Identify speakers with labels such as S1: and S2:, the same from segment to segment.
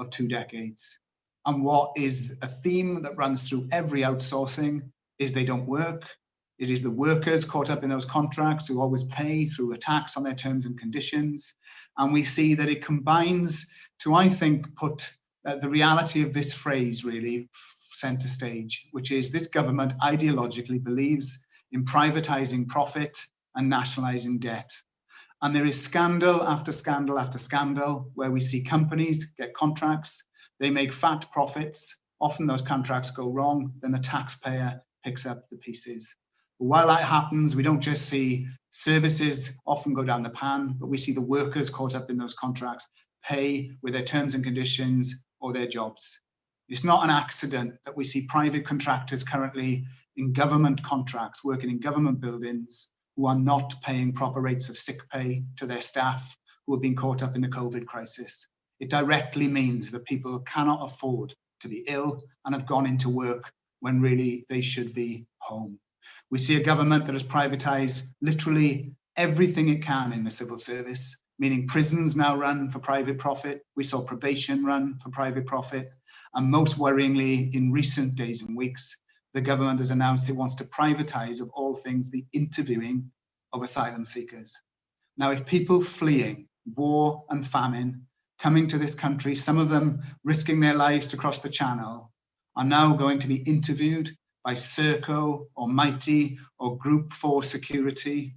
S1: of 2 decades. And what is a theme that runs through every outsourcing is they don't work. It is the workers caught up in those contracts who always pay through a tax on their terms and conditions. And we see that it combines to, I think, put the reality of this phrase really center stage, which is this government ideologically believes in privatizing profit and nationalizing debt. And there is scandal after scandal after scandal where we see companies get contracts, they make fat profits, often those contracts go wrong, then the taxpayer picks up the pieces. But while that happens, we don't just see services often go down the pan, but we see the workers caught up in those contracts pay with their terms and conditions or their jobs. It's not an accident that we see private contractors currently in government contracts, working in government buildings, who are not paying proper rates of sick pay to their staff who have been caught up in the COVID crisis. It directly means that people cannot afford to be ill and have gone into work when really they should be home. We see a government that has privatized literally everything it can in the civil service, meaning prisons now run for private profit. We saw probation run for private profit. And most worryingly, in recent days and weeks, the government has announced it wants to privatize, of all things, the interviewing of asylum seekers. Now, if people fleeing war and famine, coming to this country, some of them risking their lives to cross the channel, are now going to be interviewed by Serco or Mighty or Group 4 Security,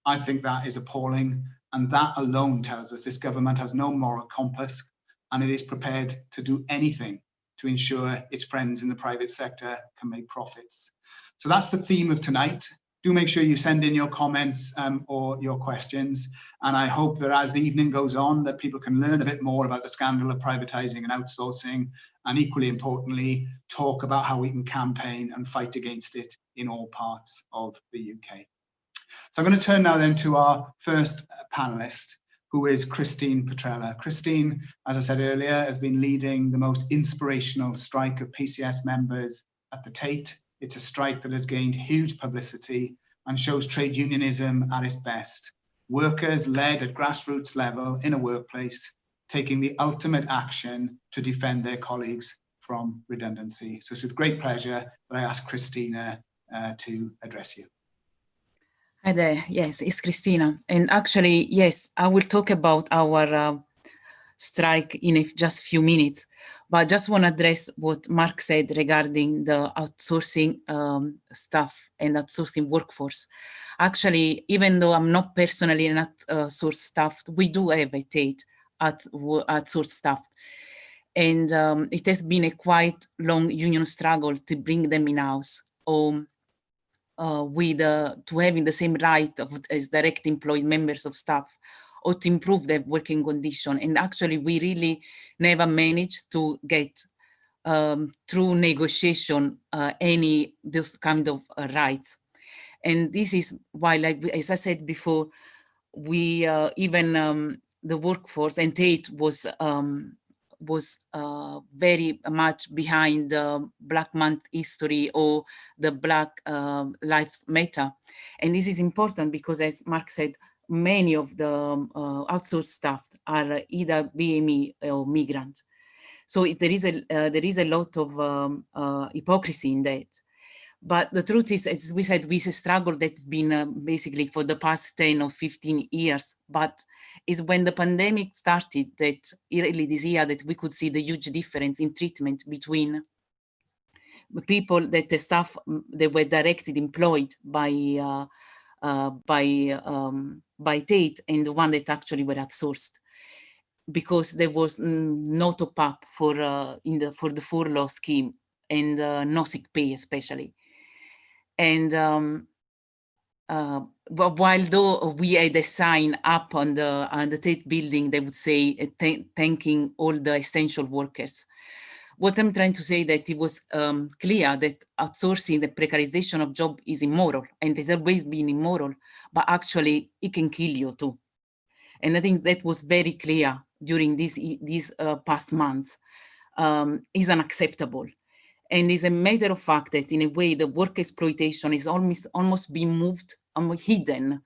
S1: I think that is appalling. And that alone tells us this government has no moral compass and it is prepared to do anything to ensure its friends in the private sector can make profits. So that's the theme of tonight. Do make sure you send in your comments or your questions. And I hope that as the evening goes on, that people can learn a bit more about the scandal of privatizing and outsourcing, and equally importantly, talk about how we can campaign and fight against it in all parts of the UK. So I'm going to turn now then to our first panelist, who is Christine Petrella. Christine, as I said earlier, has been leading the most inspirational strike of PCS members at the Tate. It's a strike that has gained huge publicity and shows trade unionism at its best. Workers led at grassroots level in a workplace, taking the ultimate action to defend their colleagues from redundancy. So it's with great pleasure that I ask Christina to address you.
S2: Hi there, yes, it's Christina. And actually, yes, I will talk about our strike in just a few minutes, but I just want to address what Mark said regarding the outsourcing staff and outsourcing workforce. Actually, even though I'm not personally an outsourced staff, we do have a Tate outsourced staff. And it has been a quite long union struggle to bring them in-house. To having the same right as direct employed members of staff, or to improve their working condition. And actually, we really never managed to get through negotiation those kind of rights. And this is why, like, as I said before, we even the workforce and Tate was very much behind the Black Month history or the Black Lives Matter. And this is important because, as Mark said, many of the outsourced staff are either BME or migrant. So there is a lot of hypocrisy in that. But the truth is, as we said, we struggle that's been basically for the past 10 or 15 years. But it's when the pandemic started that early this year that we could see the huge difference in treatment between the people that the staff that were directly employed by Tate and the one that actually were outsourced, because there was no top up for the furlough scheme and no sick pay especially. And while though we had a sign up on the Tate building, they would say thanking all the essential workers. What I'm trying to say that it was clear that outsourcing, the precarization of job is immoral, and it's always been immoral, but actually it can kill you too. And I think that was very clear during these past months. Is unacceptable. And it's a matter of fact that in a way the work exploitation is almost being moved, hidden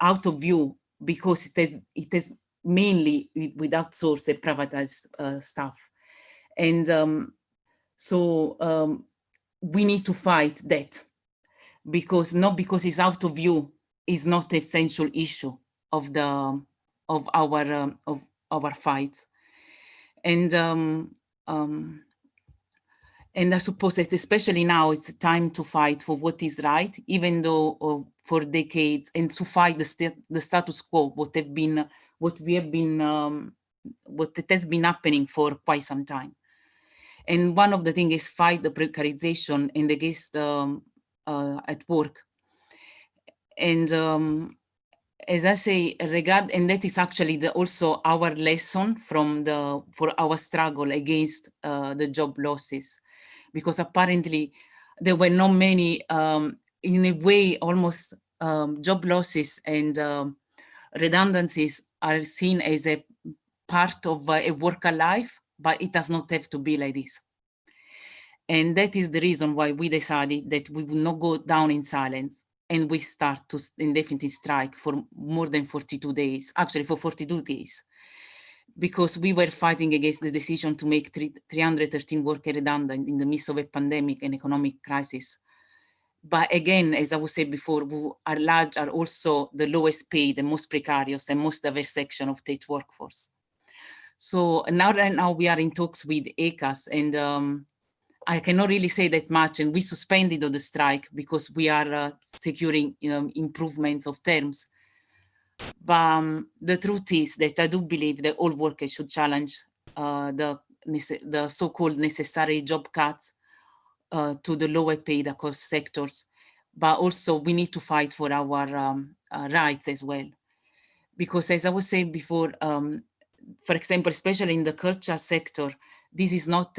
S2: out of view, because it has mainly with outsourced privatized staff. And we need to fight that, because not because it's out of view is not essential issue of our fights. And I suppose that especially now it's time to fight for what is right, even though for decades, and to fight the status quo, what it has been happening for quite some time. And one of the things is fight the precarization and against at work. And as I say, and that is actually also our lesson for our struggle against the job losses, because apparently there were not many, in a way, almost job losses and redundancies are seen as a part of a worker life, but it does not have to be like this. And that is the reason why we decided that we will not go down in silence, and we start to indefinite strike for more than 42 days, actually for 42 days, because we were fighting against the decision to make 313 workers redundant in the midst of a pandemic and economic crisis. But again, as I was saying before, who are large are also the lowest paid, the most precarious and most diverse section of state workforce. So right now we are in talks with ECAS, and I cannot really say that much, and we suspended the strike because we are securing improvements of terms. But the truth is that I do believe that all workers should challenge the so-called necessary job cuts to the lower paid across sectors. But also we need to fight for our rights as well. Because as I was saying before, for example, especially in the culture sector, this is not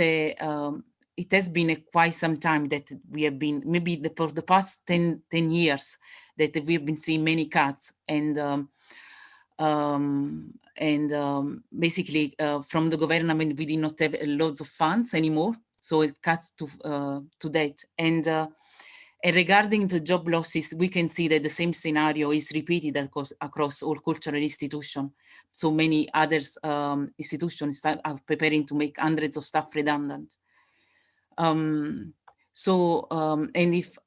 S2: it has been quite some time that we have been, maybe for the past 10 years, that we have been seeing many cuts, and basically from the government, we did not have loads of funds anymore. So it cuts to that. And regarding the job losses, we can see that the same scenario is repeated across all cultural institutions. So many other institutions are preparing to make hundreds of staff redundant. And if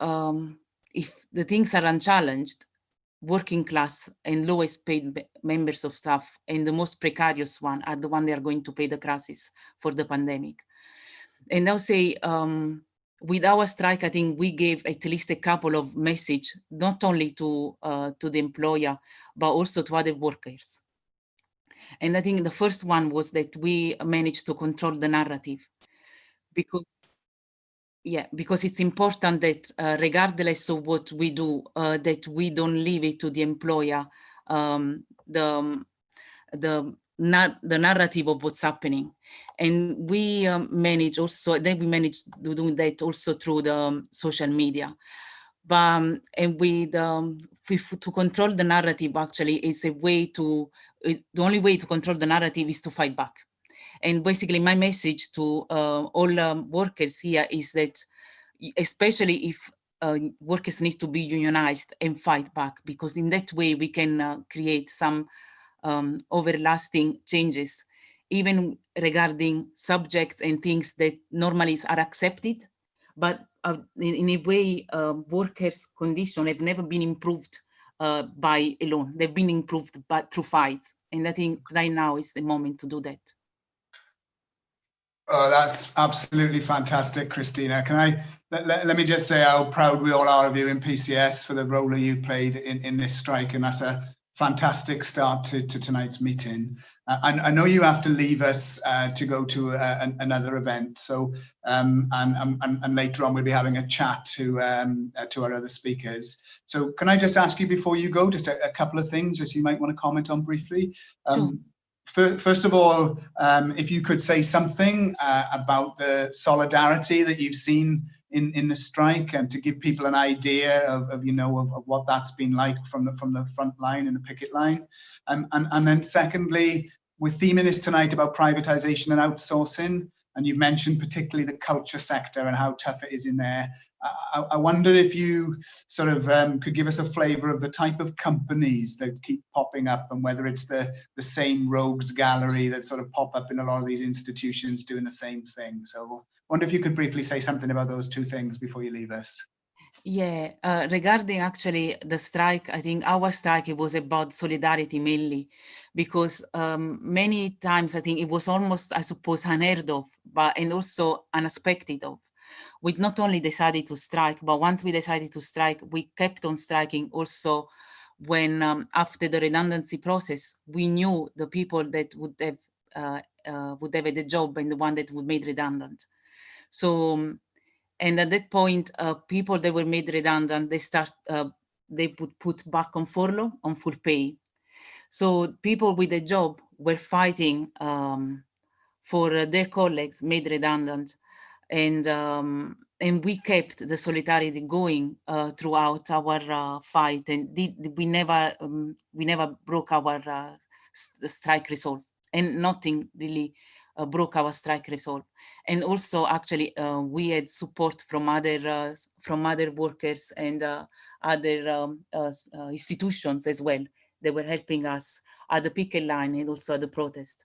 S2: the things are unchallenged, working class and lowest paid members of staff and the most precarious one are the one they are going to pay the crisis for the pandemic. And I'll say, with our strike, I think we gave at least a couple of messages, not only to the employer, but also to other workers. And I think the first one was that we managed to control the narrative, because it's important that regardless of what we do, that we don't leave it to the employer, the narrative of what's happening. And we manage to do that also through the social media. But to control the narrative, actually, it's a way the only way to control the narrative is to fight back. And basically my message to all workers here is that, especially if workers need to be unionized and fight back, because in that way we can create some overlasting changes, even regarding subjects and things that normally are accepted, but in a way workers' conditions have never been improved by alone. They've been improved through fights, and I think right now is the moment to do that.
S1: Oh, that's absolutely fantastic, Christina. Can I let me just say how proud we all are of you in PCS for the role that you played in this strike, and that's a fantastic start to tonight's meeting. I know you have to leave us to go to another event, so and later on we'll be having a chat to our other speakers. So can I just ask you before you go, just a couple of things that you might want to comment on briefly?
S2: Sure.
S1: First of all, if you could say something about the solidarity that you've seen in the strike, and to give people an idea of what that's been like from the front line and the picket line, and then secondly, we're theming this tonight about privatisation and outsourcing. and you've mentioned particularly the culture sector and how tough it is in there. I wonder if you sort of could give us a flavour of the type of companies that keep popping up, and whether it's the same rogues gallery that sort of pop up in a lot of these institutions doing the same thing. So I wonder if you could briefly say something about those two things before you leave us.
S2: Yeah, regarding actually the strike, I think our strike, it was about solidarity mainly, because many times I think it was almost, I suppose, unheard of, and also unexpected of. We not only decided to strike, but once we decided to strike, we kept on striking also when after the redundancy process, we knew the people that would have the job and the one that would made redundant. So, and at that point, people that were made redundant, they would put back on furlough, on full pay. So people with a job were fighting for their colleagues made redundant, and we kept the solidarity going throughout our fight, and we never broke our strike resolve, and nothing really broke our strike resolve. And also, actually, we had support from other workers and other institutions as well. They were helping us at the picket line and also at the protest.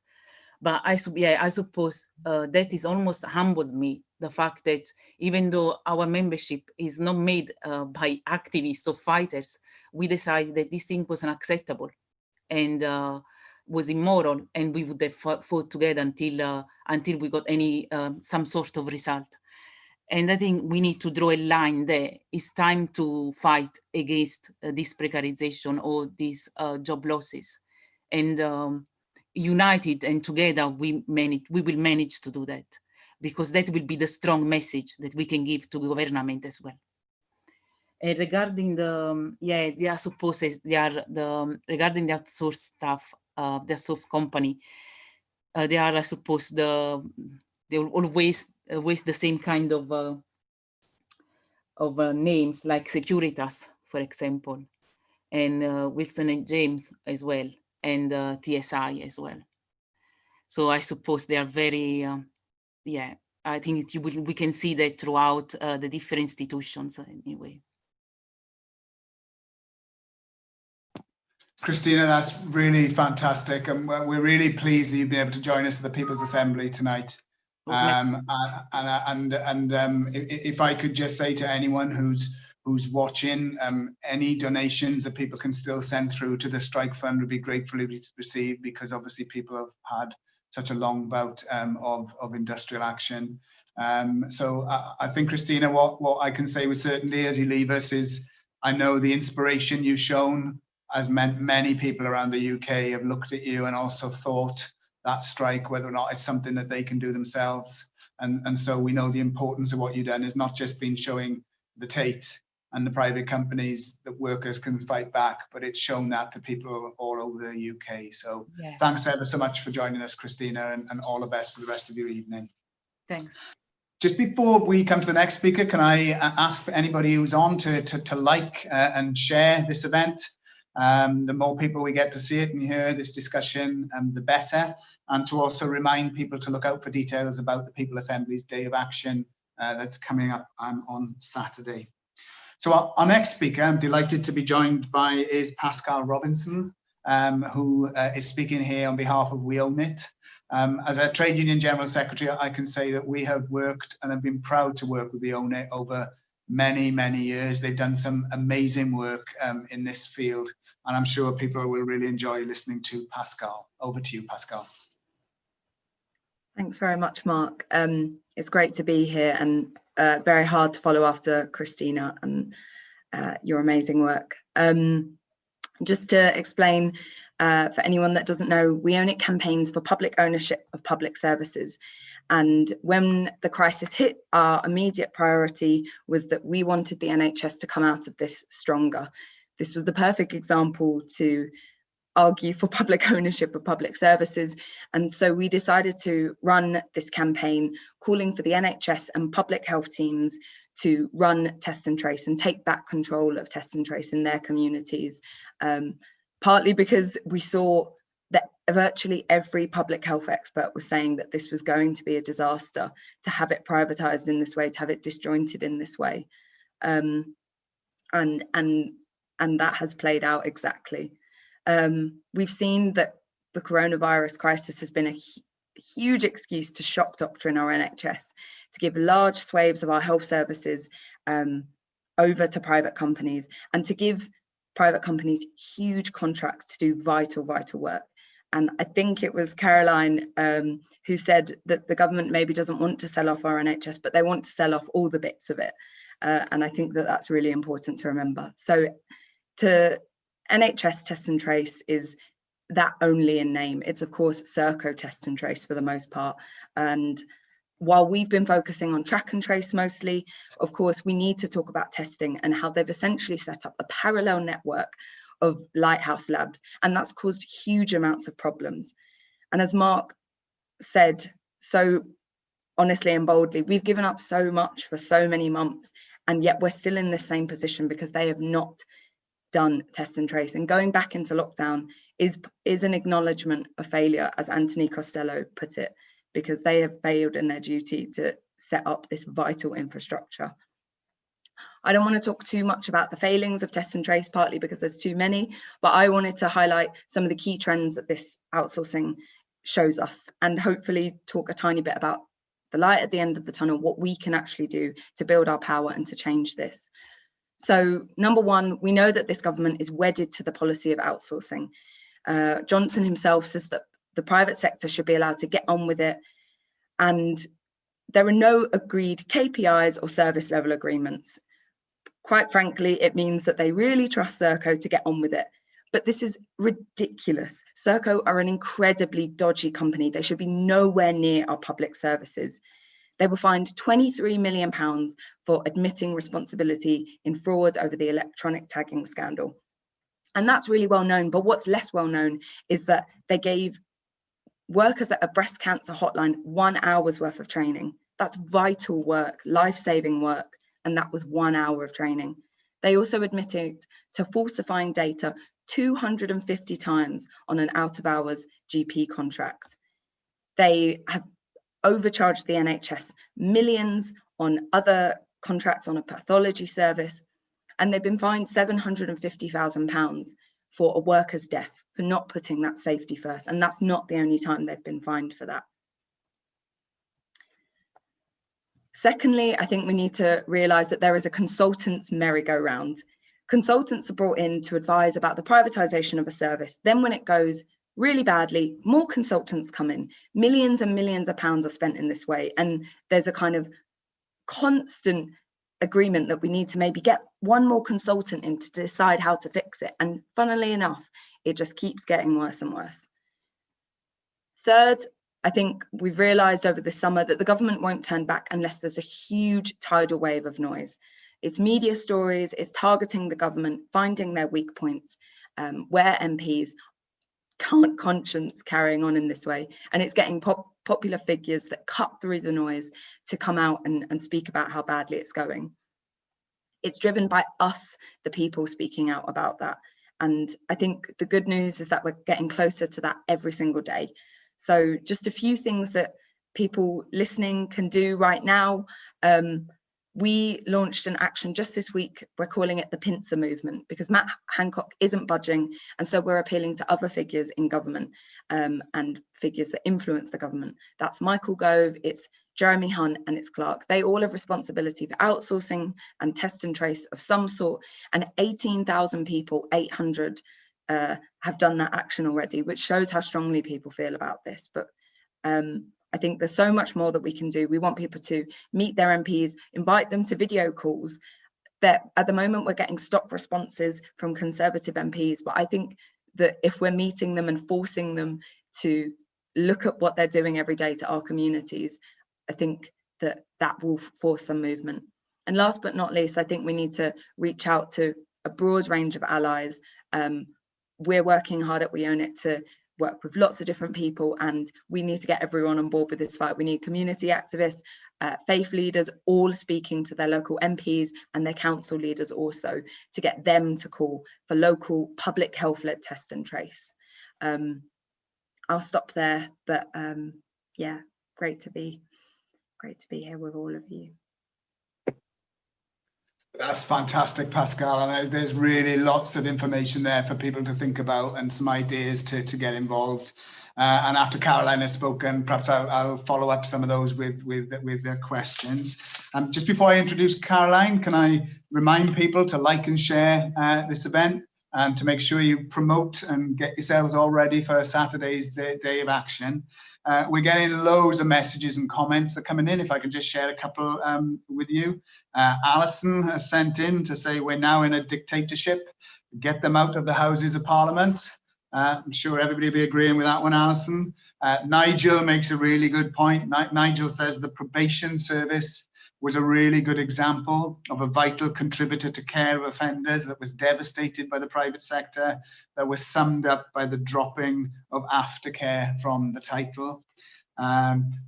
S2: But I suppose that is almost humbled me, the fact that even though our membership is not made by activists or fighters, we decided that this thing was unacceptable and was immoral, and we would have fought together until we got some sort of result. And I think we need to draw a line there. It's time to fight against this precarization or these job losses, and united and together we will manage to do that, because that will be the strong message that we can give to government as well. And regarding I suppose regarding the outsourced staff, the outsourced company, they are, I suppose, they're always the same kind of names, like Securitas, for example, and Wilson and James as well, and TSI as well. So I suppose they are very, I think we can see that throughout the different institutions anyway.
S1: Christina, that's really fantastic, and we're really pleased that you've been able to join us at the People's Assembly tonight. If I could just say to anyone who's watching, any donations that people can still send through to the Strike Fund would be gratefully received, because obviously people have had such a long bout of industrial action. So I think, Christina, what I can say with certainty as you leave us is, I know the inspiration you've shown has meant many people around the UK have looked at you and also thought that strike, whether or not it's something that they can do themselves. And so we know the importance of what you've done is not just been showing the Tate and the private companies that workers can fight back, but it's shown that to people all over the UK. So Thanks ever so much for joining us, Christina, and all the best for the rest of your evening.
S2: Thanks.
S1: Just before we come to the next speaker, can I ask for anybody who's on to like and share this event? The more people we get to see it and hear this discussion, the better. And to also remind people to look out for details about the People's Assembly's Day of Action that's coming up on Saturday. So our next speaker, I'm delighted to be joined by, is Pascal Robinson, who is speaking here on behalf of We Own It. As a Trade Union General Secretary, I can say that we have worked and have been proud to work with We Own It over many, many years. They've done some amazing work in this field, and I'm sure people will really enjoy listening to Pascal. Over to you, Pascal.
S3: Thanks very much, Mark. It's great to be here, and very hard to follow after Christina and your amazing work. Just to explain, for anyone that doesn't know, We Own It campaigns for public ownership of public services. And when the crisis hit, our immediate priority was that we wanted the NHS to come out of this stronger. This was the perfect example to argue for public ownership of public services. And so we decided to run this campaign calling for the NHS and public health teams to run test and trace and take back control of test and trace in their communities. Partly because we saw that virtually every public health expert was saying that this was going to be a disaster to have it privatized in this way, to have it disjointed in this way. And that has played out exactly. We've seen that the coronavirus crisis has been a huge excuse to shock doctrine our NHS, to give large swathes of our health services over to private companies, and to give private companies huge contracts to do vital work. And I think it was Caroline who said that the government maybe doesn't want to sell off our NHS, but they want to sell off all the bits of it. And I think that that's really important to remember. So to NHS Test and Trace is that only in name. It's of course Serco Test and Trace for the most part. And while we've been focusing on track and trace mostly, of course, we need to talk about testing and how they've essentially set up a parallel network of lighthouse labs, and that's caused huge amounts of problems. And as Mark said so honestly and boldly, we've given up so much for so many months, and yet we're still in the same position because they have not done test and trace. And going back into lockdown is an acknowledgement of failure, as Anthony Costello put it, because they have failed in their duty to set up this vital infrastructure. I don't want to talk too much about the failings of test and trace, partly because there's too many, but I wanted to highlight some of the key trends that this outsourcing shows us, and hopefully talk a tiny bit about the light at the end of the tunnel, what we can actually do to build our power and to change this. So number one, we know that this government is wedded to the policy of outsourcing. Johnson himself says that the private sector should be allowed to get on with it, and there are no agreed KPIs or service level agreements. Quite frankly, it means that they really trust Serco to get on with it. But this is ridiculous. Serco are an incredibly dodgy company. They should be nowhere near our public services. They were fined £23 million for admitting responsibility in fraud over the electronic tagging scandal. And that's really well known, but what's less well known is that they gave workers at a breast cancer hotline 1 hour's worth of training. That's vital work, life-saving work, and that was 1 hour of training. They also admitted to falsifying data 250 times on an out-of-hours GP contract. They have overcharged the NHS millions on other contracts on a pathology service, and they've been fined £750,000 for a worker's death for not putting that safety first. And that's not the only time they've been fined for that. Secondly, I think we need to realise that there is a consultants merry-go-round. Consultants are brought in to advise about the privatisation of a service. Then when it goes really badly, more consultants come in. Millions and millions of pounds are spent in this way. And there's a kind of constant agreement that we need to maybe get one more consultant in to decide how to fix it. And funnily enough, it just keeps getting worse and worse. Third, I think we've realised over the summer that the government won't turn back unless there's a huge tidal wave of noise. It's media stories, it's targeting the government, finding their weak points, where MPs can't conscience carrying on in this way. And it's getting popular figures that cut through the noise to come out and speak about how badly it's going. It's driven by us, the people, speaking out about that. And I think the good news is that we're getting closer to that every single day. So just a few things that people listening can do right now. We launched an action just this week. We're calling it the pincer movement, because Matt Hancock isn't budging. And so we're appealing to other figures in government and figures that influence the government. That's Michael Gove, it's Jeremy Hunt, and it's Clark. They all have responsibility for outsourcing and test and trace of some sort. And 18,000 people, 800 have done that action already, which shows how strongly people feel about this. But I think there's so much more that we can do. We want people to meet their MPs, invite them to video calls. That at the moment we're getting stop responses from Conservative MPs, but I think that if we're meeting them and forcing them to look at what they're doing every day to our communities, I think that that will force some movement. And last but not least, I think we need to reach out to a broad range of allies. We're working hard at We Own It to work with lots of different people, and we need to get everyone on board with this fight. We need community activists, faith leaders, all speaking to their local MPs and their council leaders also, to get them to call for local public health-led test and trace. I'll stop there, but yeah, great to be here with all of you.
S1: That's fantastic, Pascal. And there's really lots of information there for people to think about and some ideas to get involved. And after Caroline has spoken, perhaps I'll follow up some of those with the questions. Just before I introduce Caroline, can I remind people to like and share this event, and to make sure you promote and get yourselves all ready for Saturday's day of action. We're getting loads of messages and comments that are coming in. If I can just share a couple with you. Alison has sent in to say we're now in a dictatorship. Get them out of the Houses of Parliament. I'm sure everybody will be agreeing with that one, Alison. Nigel makes a really good point. Nigel says the probation service was a really good example of a vital contributor to care of offenders that was devastated by the private sector, that was summed up by the dropping of aftercare from the title.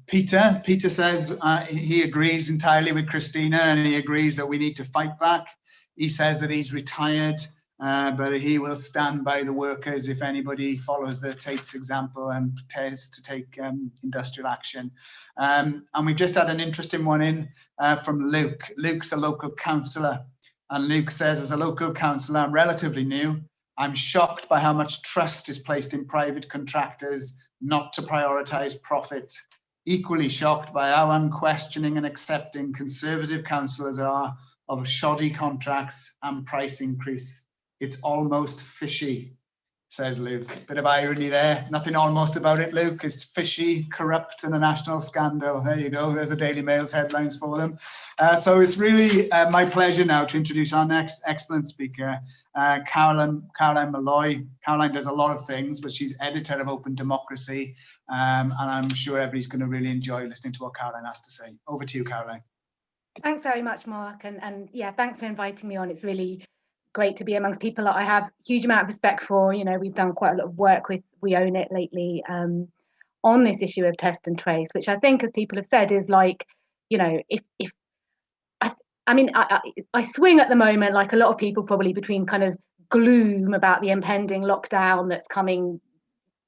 S1: Peter says he agrees entirely with Christina, and he agrees that we need to fight back. He says that he's retired, but he will stand by the workers if anybody follows the Tate's example and prepares to take industrial action. And we've just had an interesting one in from Luke. Luke's a local councillor, and Luke says, as a local councillor, I'm relatively new. I'm shocked by how much trust is placed in private contractors not to prioritise profit. Equally shocked by how unquestioning and accepting conservative councillors are of shoddy contracts and price increase. It's almost fishy, says Luke. Bit of irony there. Nothing almost about it, Luke. It's fishy, corrupt, and a national scandal. There you go. There's the Daily Mail's headlines for them. So it's really my pleasure now to introduce our next excellent speaker, Caroline Malloy. Caroline does a lot of things, but she's editor of Open Democracy, and I'm sure everybody's going to really enjoy listening to what Caroline has to say. Over to you, Caroline.
S4: Thanks very much, Mark, and yeah, thanks for inviting me on. It's really great to be amongst people that I have a huge amount of respect for. You know, we've done quite a lot of work with We Own It lately on this issue of test and trace, which I think, as people have said, is like, you know, I swing at the moment, like a lot of people probably, between kind of gloom about the impending lockdown that's coming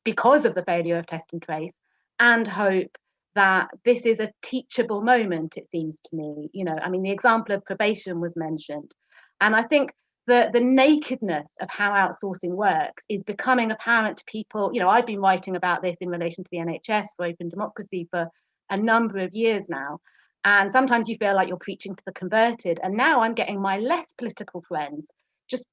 S4: because of the failure of test and trace, and hope that this is a teachable moment, it seems to me. You know, I mean, the example of probation was mentioned, and I think the nakedness of how outsourcing works is becoming apparent to people. You know, I've been writing about this in relation to the NHS for Open Democracy for a number of years now, and sometimes you feel like you're preaching to the converted, and now I'm getting my less political friends just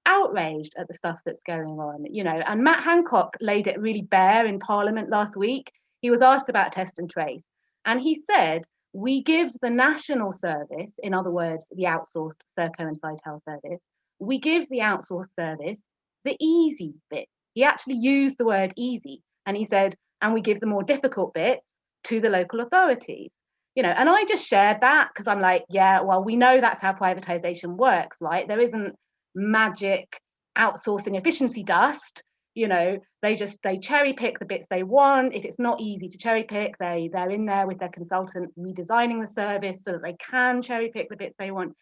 S4: outraged at the stuff that's going on, you know. And Matt Hancock laid it really bare in Parliament last week. He was asked about test and trace, and he said, we give the national service, in other words, the outsourced Serco and Sitel service, we give the outsourced service the easy bit. He actually used the word easy, and he said, and we give the more difficult bits to the local authorities. You know, and I just shared that because I'm like, yeah, well, we know that's how privatisation works, right? There isn't magic outsourcing efficiency dust. You know, they cherry pick the bits they want. If it's not easy to cherry pick, they're in there with their consultants redesigning the service so that they can cherry pick the bits they want.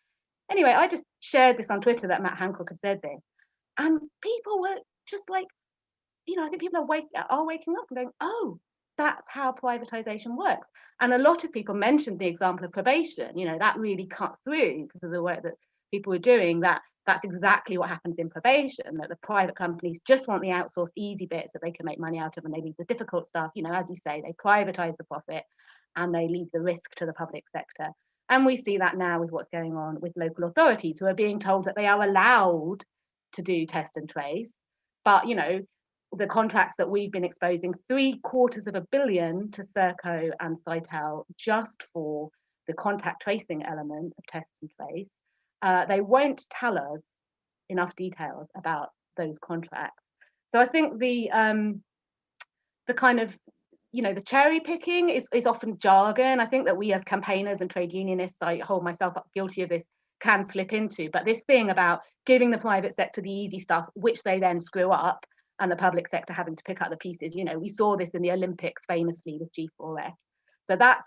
S4: Anyway, I just shared this on Twitter that Matt Hancock had said this, and people were just like, you know, I think people are waking up and going, oh, that's how privatisation works. And a lot of people mentioned the example of probation. You know, that really cut through because of the work that people were doing. That's exactly what happens in probation, that the private companies just want the outsourced easy bits that they can make money out of, and they leave the difficult stuff, you know, as you say, they privatise the profit and they leave the risk to the public sector. And we see that now with what's going on with local authorities, who are being told that they are allowed to do test and trace. But, you know, the contracts that we've been exposing, $750 million to Serco and Sitel just for the contact tracing element of test and trace. They won't tell us enough details about those contracts. So I think the kind of, you know, the cherry picking is often jargon. I think that we as campaigners and trade unionists, I hold myself up guilty of this, can slip into. But this thing about giving the private sector the easy stuff, which they then screw up, and the public sector having to pick up the pieces, you know, we saw this in the Olympics famously with G4S. So that's,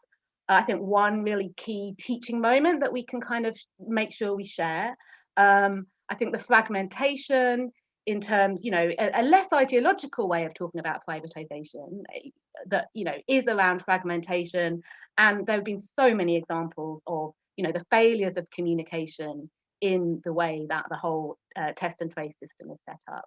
S4: I think, one really key teaching moment that we can kind of make sure we share. I think the fragmentation in terms, you know, a less ideological way of talking about privatisation that, you know, is around fragmentation. And there have been so many examples of, you know, the failures of communication in the way that the whole test and trace system is set up.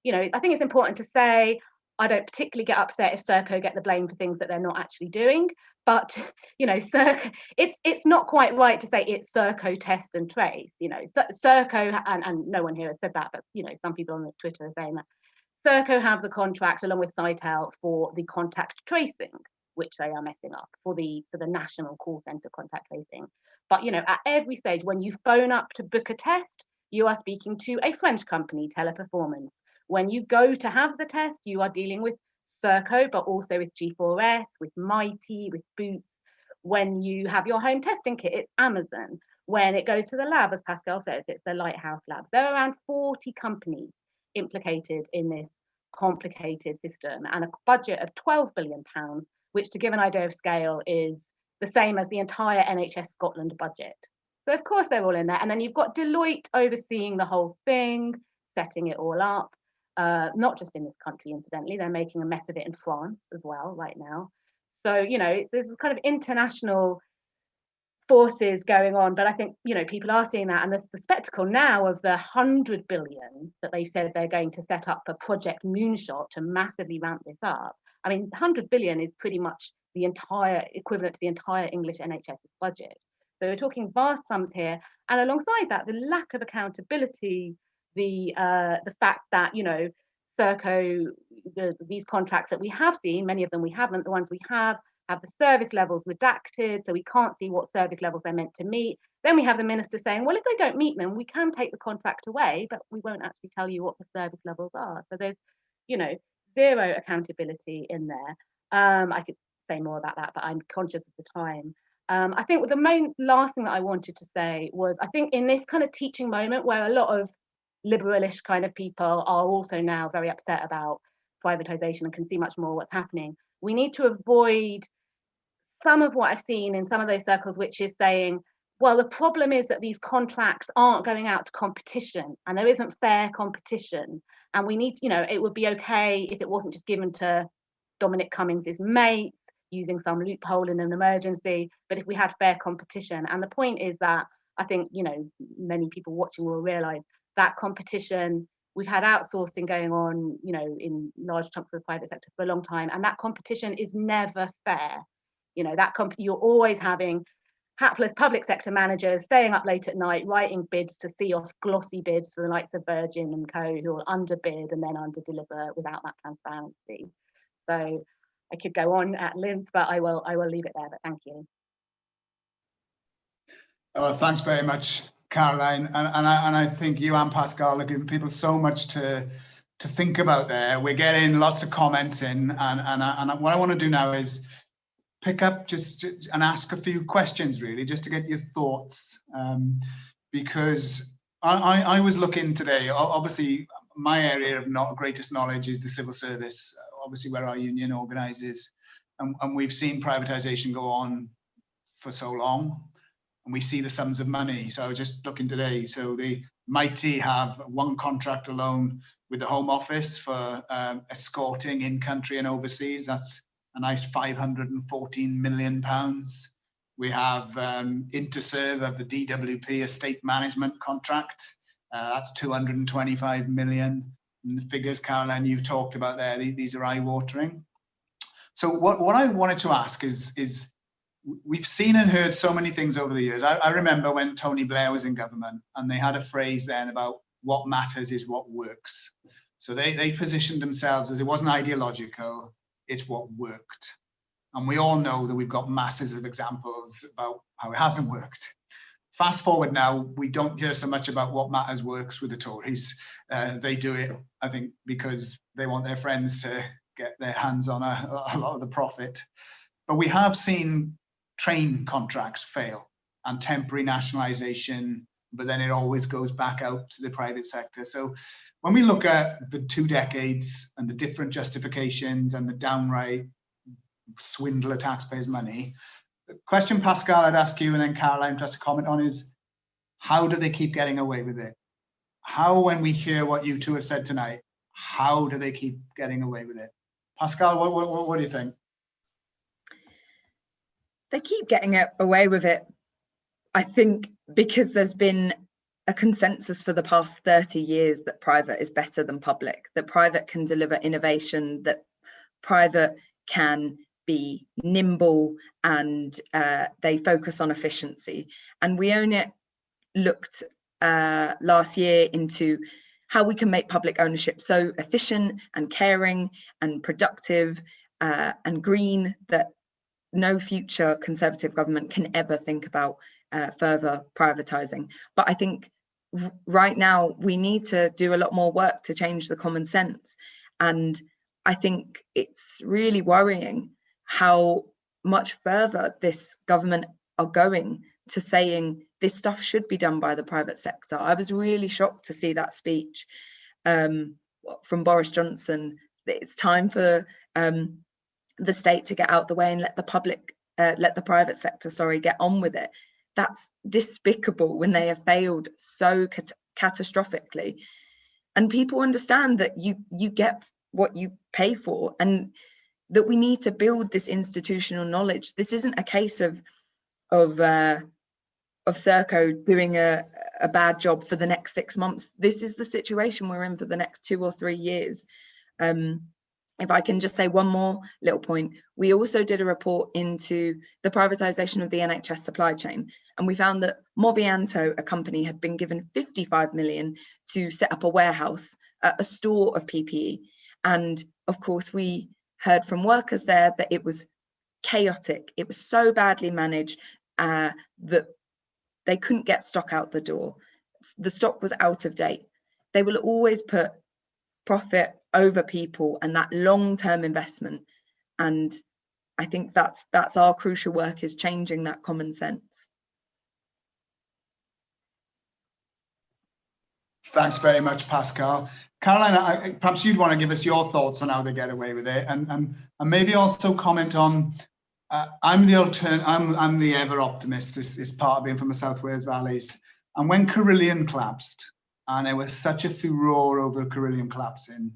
S4: You know, I think it's important to say, I don't particularly get upset if Serco get the blame for things that they're not actually doing, but, you know, Serco, it's not quite right to say it's Serco test and trace. You know, Serco, and no one here has said that, but, you know, some people on Twitter are saying that Serco have the contract along with Sitel for the contact tracing, which they are messing up for the national call center contact tracing. But, you know, at every stage, when you phone up to book a test, you are speaking to a French company, Teleperformance. When you go to have the test, you are dealing with Serco, but also with G4S, with Mighty, with Boots. When you have your home testing kit, it's Amazon. When it goes to the lab, as Pascal says, it's the Lighthouse Lab. There are around 40 companies implicated in this complicated system, and a budget of £12 billion, which, to give an idea of scale, is the same as the entire NHS Scotland budget. So of course they're all in there. And then you've got Deloitte overseeing the whole thing, setting it all up. Not just in this country, incidentally, they're making a mess of it in France as well right now. So, you know, there's kind of international forces going on, but I think, you know, people are seeing that, and the spectacle now of the 100 billion that they said they're going to set up for Project Moonshot to massively ramp this up. I mean, 100 billion is pretty much the entire equivalent to the entire English NHS budget. So we're talking vast sums here, and alongside that, the lack of accountability, the fact that, you know, Serco, these contracts that we have seen, many of them we haven't, the ones we have the service levels redacted, so we can't see what service levels they're meant to meet. Then we have the minister saying, well, if they don't meet them, we can take the contract away, but we won't actually tell you what the service levels are. So there's, you know, zero accountability in there. I could say more about that, but I'm conscious of the time. I think the main last thing that I wanted to say was, I think in this kind of teaching moment where a lot of liberalish kind of people are also now very upset about privatisation and can see much more what's happening, we need to avoid some of what I've seen in some of those circles, which is saying, well, the problem is that these contracts aren't going out to competition and there isn't fair competition. And we need, you know, it would be okay if it wasn't just given to Dominic Cummings' mates using some loophole in an emergency, but if we had fair competition. And the point is that I think, you know, many people watching will realise that competition, we've had outsourcing going on, you know, in large chunks of the private sector for a long time, and that competition is never fair. You know, that you're always having hapless public sector managers staying up late at night writing bids to see off glossy bids for the likes of Virgin and co, who will underbid and then underdeliver without that transparency. So I could go on at length, but I will leave it there. But thank you.
S1: Well, thanks very much, Caroline, and I think you and Pascal are giving people so much to think about there. We're getting lots of comments in, and what I want to do now is pick up and ask a few questions, really, just to get your thoughts, because I was looking today. Obviously, my area of greatest knowledge is the civil service, obviously where our union organises, and we've seen privatisation go on for so long, and we see the sums of money. So I was just looking today. So the Mighty have one contract alone with the Home Office for escorting in country and overseas. That's a nice £514 million. We have Interserve of the DWP estate management contract. That's 225 million. And the figures, Caroline, you've talked about there, these are eye-watering. So what I wanted to ask is we've seen and heard so many things over the years. I remember when Tony Blair was in government, and they had a phrase then about what matters is what works. So they positioned themselves as it wasn't ideological, it's what worked. And we all know that we've got masses of examples about how it hasn't worked. Fast forward now, we don't hear so much about what matters works with the Tories. They do it, I think, because they want their friends to get their hands on a lot of the profit. But we have seen train contracts fail and temporary nationalisation, but then it always goes back out to the private sector. So when we look at the 2 decades and the different justifications and the downright swindle of taxpayers' money, the question, Pascal, I'd ask you, and then Caroline just to comment on, is how do they keep getting away with it? how, when we hear what you two have said tonight, how do they keep getting away with it? Pascal, what do you think?
S3: They keep getting away with it, I think, because there's been a consensus for the past 30 years that private is better than public, that private can deliver innovation, that private can be nimble, and they focus on efficiency. And we only looked last year into how we can make public ownership so efficient and caring and productive and green that no future Conservative government can ever think about further privatising. But I think right now we need to do a lot more work to change the common sense. And I think it's really worrying how much further this government are going to saying this stuff should be done by the private sector. I was really shocked to see that speech from Boris Johnson. It's time for the state to get out the way and let the private sector, get on with it. That's despicable when they have failed so catastrophically. And people understand that you get what you pay for, and that we need to build this institutional knowledge. This isn't a case of Serco doing a bad job for the next 6 months. This is the situation we're in for the next 2 or 3 years. If I can just say one more little point, we also did a report into the privatisation of the NHS supply chain, and we found that Movianto, a company, had been given 55 million to set up a warehouse, a store of PPE. And of course, we heard from workers there that it was chaotic. It was so badly managed that they couldn't get stock out the door. The stock was out of date. They will always put profit over people and that long-term investment. And I think that's our crucial work, is changing that common sense.
S1: Thanks very much, Pascal. Caroline, perhaps you'd want to give us your thoughts on how they get away with it, and maybe also comment on. I'm the ever optimist. Is part of being from the South Wales Valleys. And when Carillion collapsed, and there was such a furore over Carillion collapsing,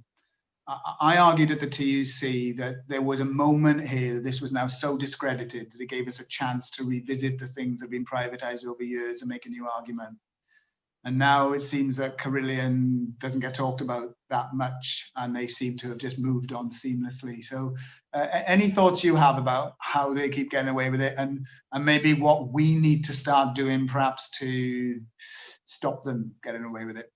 S1: I argued at the TUC that there was a moment here that this was now so discredited that it gave us a chance to revisit the things that have been privatised over years and make a new argument. And now it seems that Carillion doesn't get talked about that much, and they seem to have just moved on seamlessly. So any thoughts you have about how they keep getting away with it, and maybe what we need to start doing perhaps to stop them getting away with it?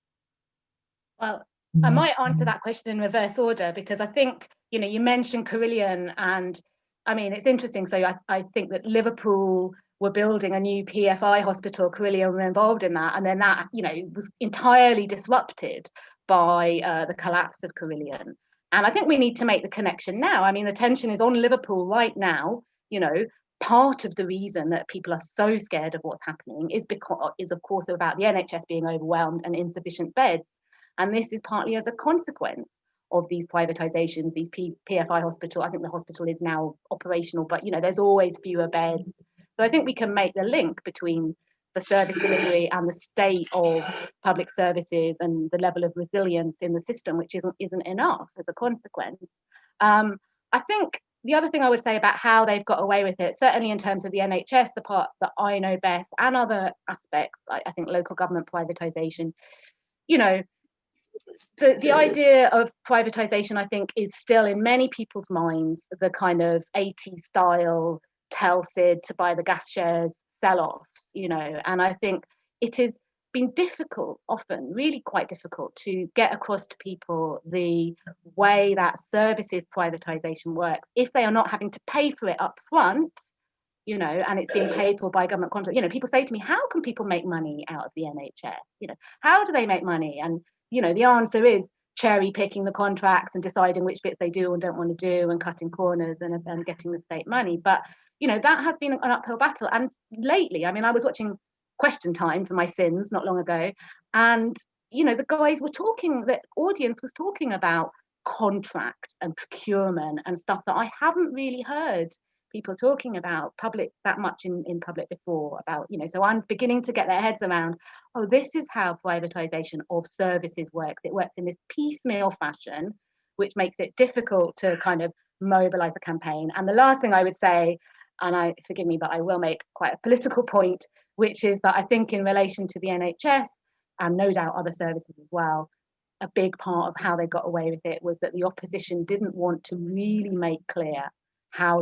S4: Well, I might answer that question in reverse order, because I think, you mentioned Carillion, and I mean, it's interesting. So I think that Liverpool were building a new PFI hospital, Carillion were involved in that, and then that, was entirely disrupted by the collapse of Carillion. And I think we need to make the connection now. I mean, the tension is on Liverpool right now. Part of the reason that people are so scared of what's happening is of course about the NHS being overwhelmed and insufficient beds. And this is partly as a consequence of these privatisations, these PFI hospital. I think the hospital is now operational, but there's always fewer beds. So I think we can make the link between the service delivery and the state of public services and the level of resilience in the system, which isn't enough as a consequence. I think the other thing I would say about how they've got away with it, certainly in terms of the NHS, the part that I know best, and other aspects, I think local government privatisation, the idea of privatisation, I think, is still in many people's minds the kind of 80s style Telsted to buy the gas shares sell-offs, and I think it has been difficult, often really quite difficult, to get across to people the way that services privatisation works if they are not having to pay for it up front, and it's being paid for by government contract. People say to me, how can people make money out of the NHS? How do they make money? And the answer is cherry picking the contracts and deciding which bits they do and don't want to do, and cutting corners and getting the state money. But that has been an uphill battle. And lately, I mean, I was watching Question Time for my sins not long ago, and the guys were talking, the audience was talking about contracts and procurement and stuff that I haven't really heard people talking about public that much in public before, about, you know, so I'm beginning to get their heads around, oh, this is how privatisation of services works. It works in this piecemeal fashion, which makes it difficult to kind of mobilise a campaign. And the last thing I would say, and forgive me, but I will make quite a political point, which is that I think in relation to the NHS, and no doubt other services as well, a big part of how they got away with it was that the opposition didn't want to really make clear how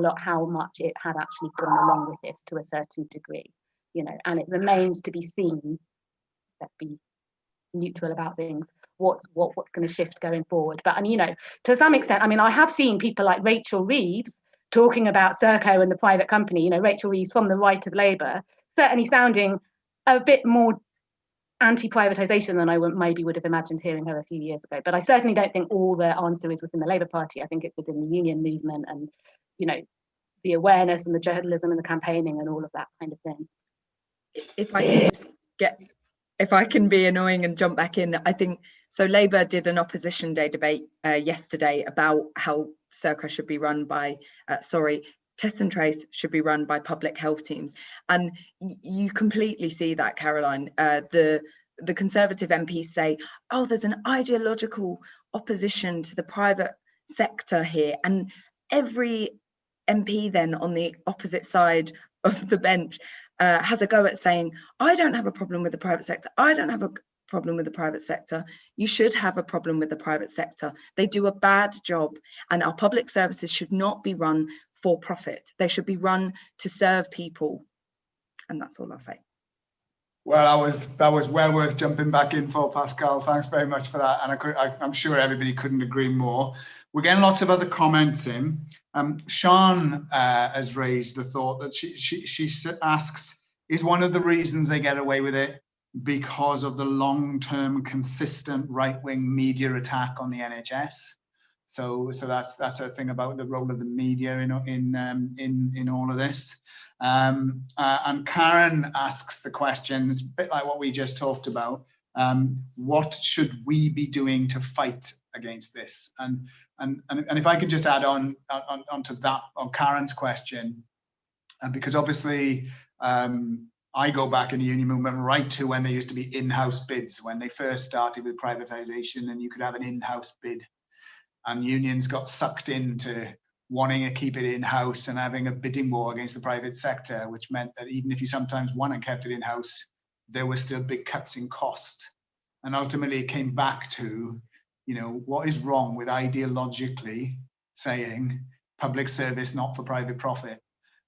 S4: much it had actually gone along with this to a certain degree, you know, and it remains to be seen, let's be neutral about things, what's going to shift going forward. But I mean, you know, to some extent, I mean, I have seen people like Rachel Reeves talking about Serco and the private company, you know, Rachel Reeves from the right of Labour, certainly sounding a bit more anti-privatisation than I maybe would have imagined hearing her a few years ago. But I certainly don't think all the answer is within the Labour Party. I think it's within the union movement and, you know, the awareness and the journalism and the campaigning and all of that kind of thing.
S3: If I can just if I can be annoying and jump back in, I think, so Labour did an opposition day debate yesterday about how Serco should be run by, Test and Trace should be run by public health teams. And you completely see that, Caroline. The Conservative MPs say, oh, there's an ideological opposition to the private sector here. And every MP then on the opposite side of the bench has a go at saying, I don't have a problem with the private sector. I don't have a problem with the private sector. You should have a problem with the private sector. They do a bad job, and our public services should not be run for profit. They should be run to serve people. And that's all I'll say.
S1: Well, that was well worth jumping back in for, Pascal. Thanks very much for that. And I'm sure everybody couldn't agree more. We're getting lots of other comments in. Sean has raised the thought that she asks, is one of the reasons they get away with it because of the long-term consistent right-wing media attack on the NHS? So that's a thing about the role of the media in all of this. And Karen asks the question, it's a bit like what we just talked about. What should we be doing to fight against this? And if I could just add on to that, on Karen's question, because obviously I go back in the union movement right to when there used to be in-house bids, when they first started with privatisation, and you could have an in-house bid. And unions got sucked into wanting to keep it in-house and having a bidding war against the private sector, which meant that even if you sometimes won and kept it in-house, there were still big cuts in cost. And ultimately it came back to, you know, what is wrong with ideologically saying public service not for private profit?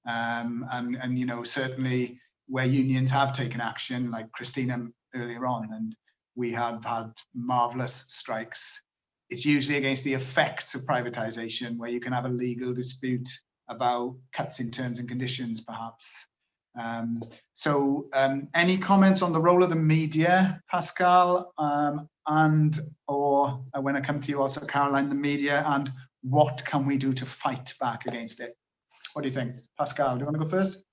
S1: And you know, certainly where unions have taken action, like Christina earlier on, and we have had marvellous strikes, it's usually against the effects of privatisation, where you can have a legal dispute about cuts in terms and conditions, perhaps. So any comments on the role of the media, Pascal, or when I come to you also, Caroline, the media, and what can we do to fight back against it? What do you think? Pascal, do you want to go first?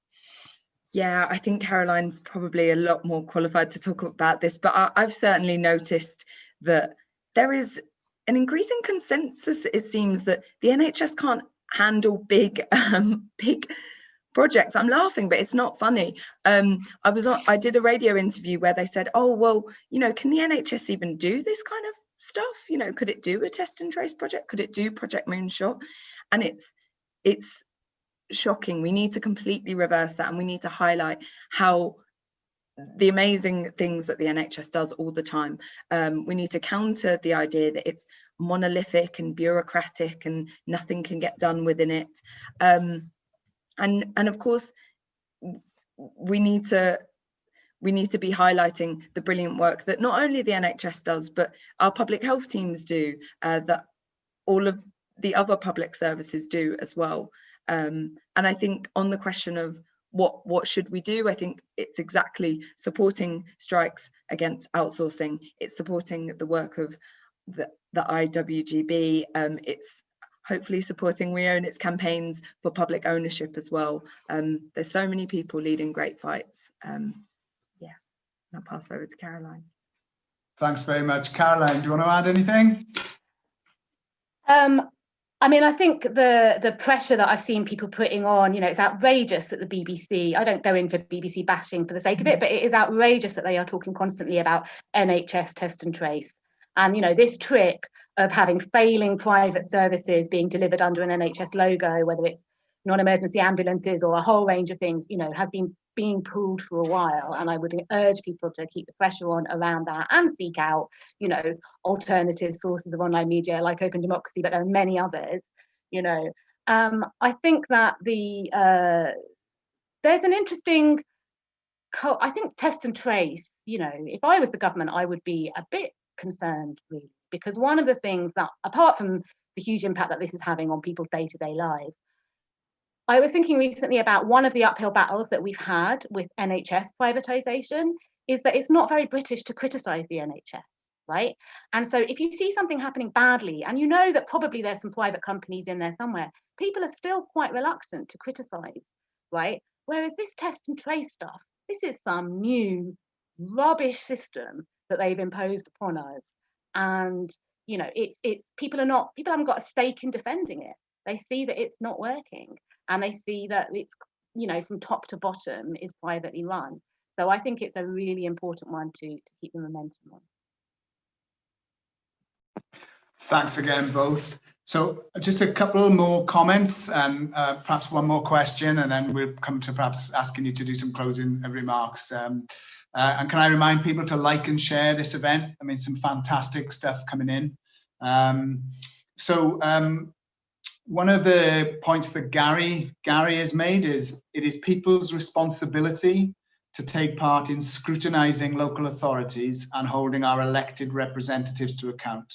S3: Yeah, I think Caroline probably a lot more qualified to talk about this, but I've certainly noticed that there is an increasing consensus, it seems, that the NHS can't handle big projects. I'm laughing, but it's not funny. I did a radio interview where they said, oh, well, you know, can the NHS even do this kind of stuff? You know, could it do a test and trace project? Could it do Project Moonshot? And it's shocking. We need to completely reverse that, and we need to highlight how the amazing things that the NHS does all the time. We need to counter the idea that it's monolithic and bureaucratic and nothing can get done within it. And of course, we need to be highlighting the brilliant work that not only the NHS does, but our public health teams do, that all of the other public services do as well. And I think on the question of what should we do, I think it's exactly supporting strikes against outsourcing. It's supporting the work of the IWGB. It's hopefully supporting We Own its campaigns for public ownership as well. There's so many people leading great fights. Yeah, I'll pass over to Caroline.
S1: Thanks very much. Caroline, do you want to add anything?
S4: I mean, I think the pressure that I've seen people putting on, you know, it's outrageous that the BBC, I don't go in for BBC bashing for the sake of it, but it is outrageous that they are talking constantly about NHS test and trace. And, you know, this trick of having failing private services being delivered under an NHS logo, whether it's non-emergency ambulances or a whole range of things, you know, has been being pulled for a while. And I would urge people to keep the pressure on around that and seek out, you know, alternative sources of online media like Open Democracy, but there are many others, you know. I think that there's an interesting, I think test and trace, you know, if I was the government, I would be a bit concerned really, because one of the things that, apart from the huge impact that this is having on people's day-to-day lives, I was thinking recently about one of the uphill battles that we've had with NHS privatisation is that it's not very British to criticise the NHS, right? And so if you see something happening badly, and you know that probably there's some private companies in there somewhere, people are still quite reluctant to criticise, right? Whereas this test and trace stuff, this is some new rubbish system that they've imposed upon us. And, you know, it's people haven't got a stake in defending it. They see that it's not working. And they see that it's, you know, from top to bottom is privately run. So I think it's a really important one to keep the momentum on.
S1: Thanks again, both. So just a couple more comments and perhaps one more question, and then we'll come to perhaps asking you to do some closing remarks. And can I remind people to like and share this event? I mean, some fantastic stuff coming in. One of the points that Gary has made is it is people's responsibility to take part in scrutinizing local authorities and holding our elected representatives to account.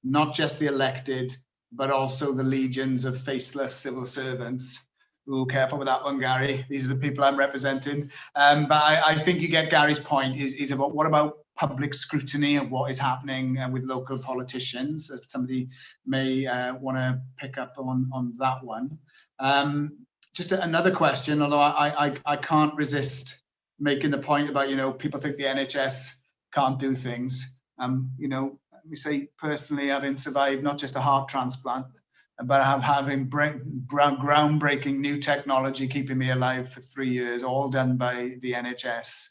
S1: Not just the elected, but also the legions of faceless civil servants. Ooh, careful with that one, Gary. These are the people I'm representing. But I think you get Gary's point is about what about public scrutiny of what is happening with local politicians. Somebody may want to pick up on that one. Just another question, although I can't resist making the point about, you know, people think the NHS can't do things. You know, let me say personally, having survived not just a heart transplant, but having groundbreaking new technology keeping me alive for 3 years, all done by the NHS,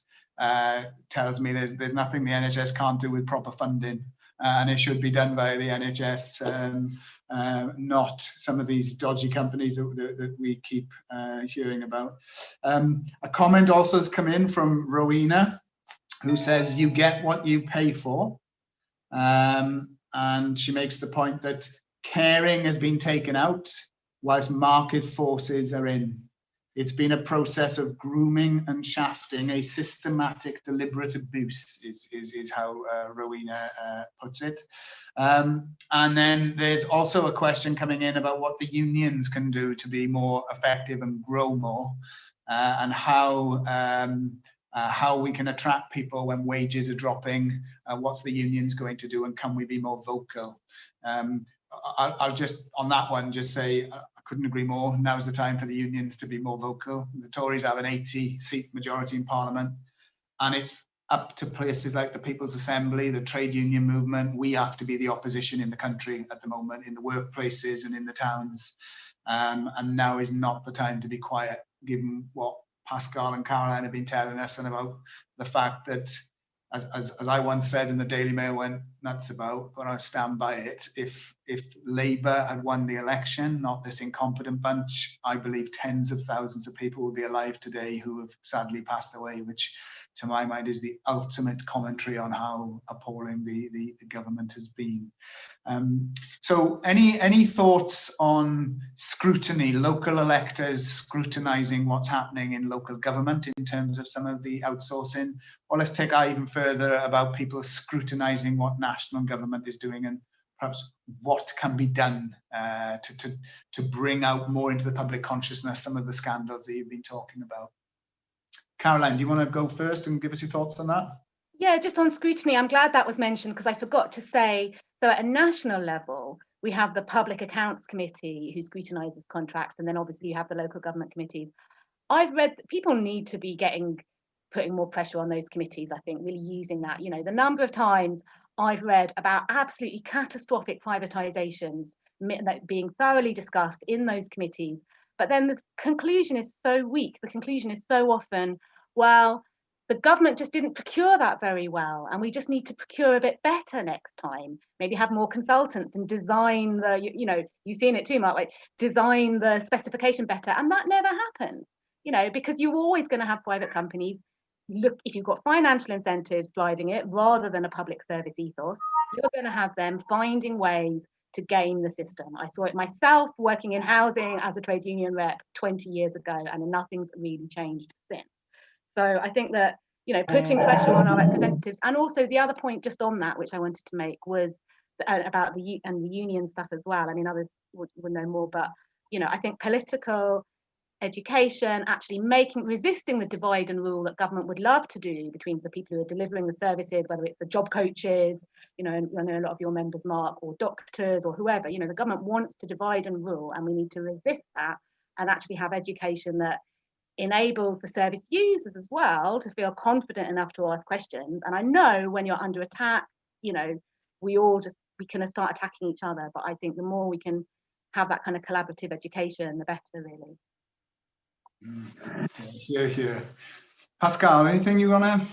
S1: tells me there's nothing the NHS can't do with proper funding, and it should be done by the NHS, not some of these dodgy companies that we keep hearing about. A comment also has come in from Rowena, who says, you get what you pay for. And she makes the point that caring has been taken out whilst market forces are in. It's been a process of grooming and shafting, a systematic, deliberate abuse is how Rowena puts it. And then there's also a question coming in about what the unions can do to be more effective and grow more, and how we can attract people when wages are dropping. What's the unions going to do, and can we be more vocal? I'll just, on that one, just say, I couldn't agree more. Now's the time for the unions to be more vocal. The Tories have an 80-seat majority in Parliament, and it's up to places like the People's Assembly, the trade union movement. We have to be the opposition in the country at the moment, in the workplaces and in the towns. And now is not the time to be quiet, given what Pascal and Caroline have been telling us, and about the fact that, as I once said, and the Daily Mail went nuts about, but I stand by it, if Labour had won the election, not this incompetent bunch, I believe tens of thousands of people would be alive today who have sadly passed away, which to my mind is the ultimate commentary on how appalling the government has been. So any thoughts on scrutiny, local electors scrutinising what's happening in local government in terms of some of the outsourcing? Or let's take that even further about people scrutinising what national government is doing, and perhaps what can be done to bring out more into the public consciousness some of the scandals that you've been talking about. Caroline, do you want to go first and give us your thoughts on that?
S4: Yeah, just on scrutiny, I'm glad that was mentioned, because I forgot to say, so at a national level, we have the Public Accounts Committee who scrutinises contracts, and then obviously you have the local government committees. I've read that people need to be putting more pressure on those committees, I think, really using that. You know, the number of times I've read about absolutely catastrophic privatisations being thoroughly discussed in those committees. But then the conclusion is so weak. The conclusion is so often, well, the government just didn't procure that very well, and we just need to procure a bit better next time. Maybe have more consultants and design the, you know, you've seen it too, Mark, like design the specification better. And that never happens, you know, because you're always going to have private companies. Look, if you've got financial incentives driving it rather than a public service ethos, you're going to have them finding ways to game the system. I saw it myself working in housing as a trade union rep 20 years ago, and nothing's really changed since. So I think that, you know, putting pressure on our representatives, and also the other point just on that, which I wanted to make, was about the union stuff as well. I mean, others would know more, but, you know, I think political education, actually resisting the divide and rule that government would love to do between the people who are delivering the services, whether it's the job coaches, you know, and I know a lot of your members, Mark, or doctors or whoever, you know, the government wants to divide and rule, and we need to resist that and actually have education that enables the service users as well to feel confident enough to ask questions. And I know when you're under attack, you know, we can start attacking each other, but I think the more we can have that kind of collaborative education, the better, really.
S1: Here. Pascal, anything you want to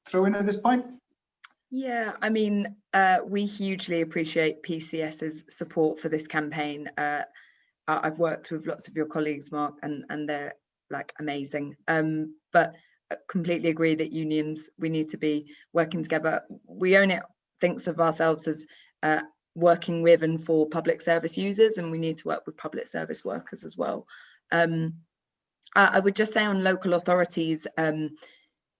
S1: throw in at this point?
S3: Yeah, I mean, we hugely appreciate PCS's support for this campaign. I've worked with lots of your colleagues, Mark, and they're like amazing. But I completely agree that unions, we need to be working together. We only think of ourselves as working with and for public service users, and we need to work with public service workers as well. I would just say on local authorities,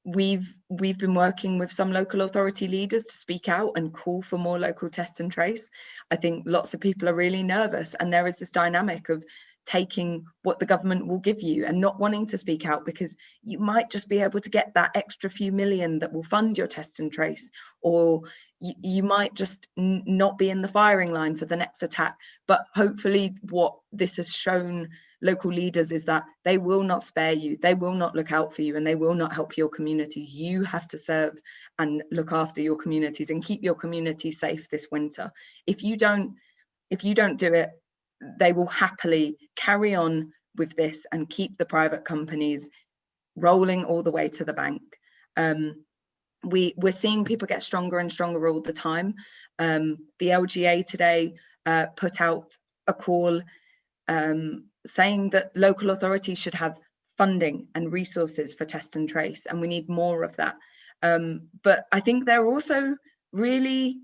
S3: we've been working with some local authority leaders to speak out and call for more local test and trace. I think lots of people are really nervous, and there is this dynamic of taking what the government will give you and not wanting to speak out because you might just be able to get that extra few million that will fund your test and trace, or you might just not be in the firing line for the next attack. But hopefully what this has shown local leaders is that they will not spare you, they will not look out for you, and they will not help your communities. You have to serve and look after your communities and keep your community safe this winter. If you don't do it, they will happily carry on with this and keep the private companies rolling all the way to the bank. We're seeing people get stronger and stronger all the time. The LGA today put out a call saying that local authorities should have funding and resources for test and trace, and we need more of that. But I think they're also really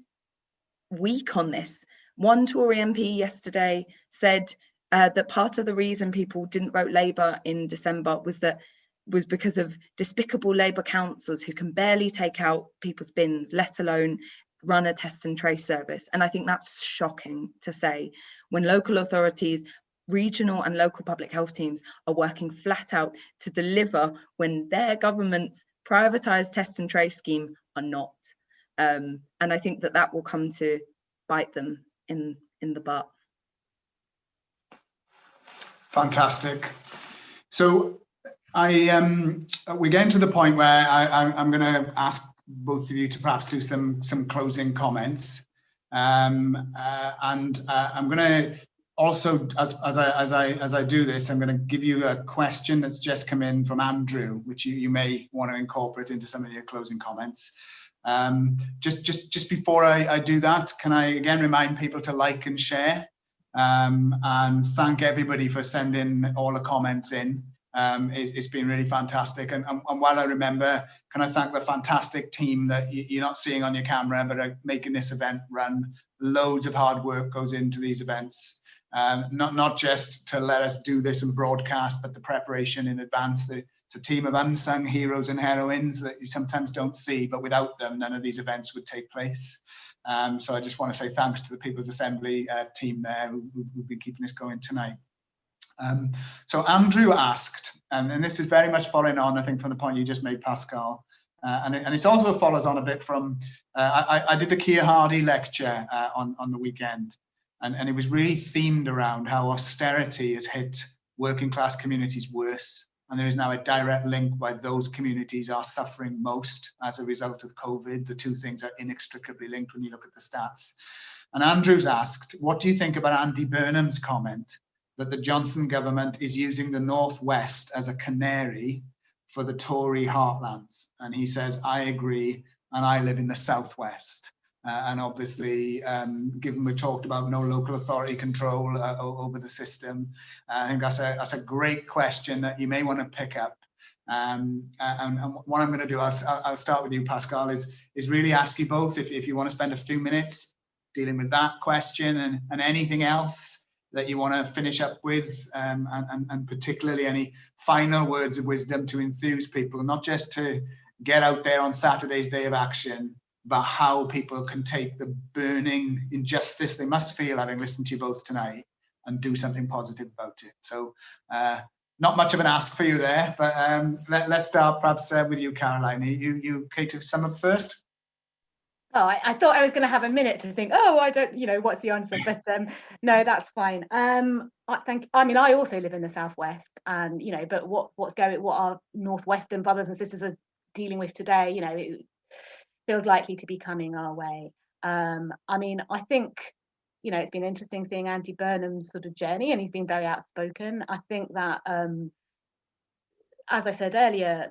S3: weak on this. One Tory MP yesterday said that part of the reason people didn't vote Labour in December was because of despicable Labour councils who can barely take out people's bins, let alone run a test and trace service. And I think that's shocking to say when local authorities, regional and local public health teams are working flat out to deliver when their government's privatised test and trace scheme are not. And I think that will come to bite them in the butt.
S1: Fantastic. So we're getting to the point where I'm going to ask both of you to perhaps do some closing comments, and I'm going to also, as I do this, I'm going to give you a question that's just come in from Andrew, which you may want to incorporate into some of your closing comments. Just before I do that, can I again remind people to like and share, and thank everybody for sending all the comments in. It's been really fantastic, and while I remember, can I thank the fantastic team that you're not seeing on your camera but are making this event run. Loads of hard work goes into these events, not just to let us do this and broadcast, but the preparation in advance. It's a team of unsung heroes and heroines that you sometimes don't see, but without them, none of these events would take place. So I just want to say thanks to the People's Assembly team there who've been keeping this going tonight. So Andrew asked, and this is very much following on, I think, from the point you just made, Pascal, and it also follows on a bit from, I did the Keir Hardie lecture on the weekend, and it was really themed around how austerity has hit working class communities worse. And there is now a direct link why those communities are suffering most as a result of COVID. The two things are inextricably linked when you look at the stats. And Andrew's asked, what do you think about Andy Burnham's comment that the Johnson government is using the Northwest as a canary for the Tory heartlands? And he says, I agree, and I live in the Southwest. And obviously, given we talked about no local authority control over the system, I think that's a great question that you may want to pick up. And what I'm going to do, I'll start with you, Pascal, is really ask you both if you want to spend a few minutes dealing with that question and anything else that you want to finish up with, and particularly any final words of wisdom to enthuse people, not just to get out there on Saturday's Day of Action, but how people can take the burning injustice they must feel having listened to you both tonight and do something positive about it. So not much of an ask for you there, but let's start perhaps with you, Caroline. You okay to sum up first?
S4: Oh, I thought I was going to have a minute to think, oh, I don't, what's the answer? But no, that's fine. I also live in the Southwest, and, but what our Northwestern brothers and sisters are dealing with today, it feels likely to be coming our way. I think, it's been interesting seeing Andy Burnham's sort of journey, and he's been very outspoken. I think that, as I said earlier,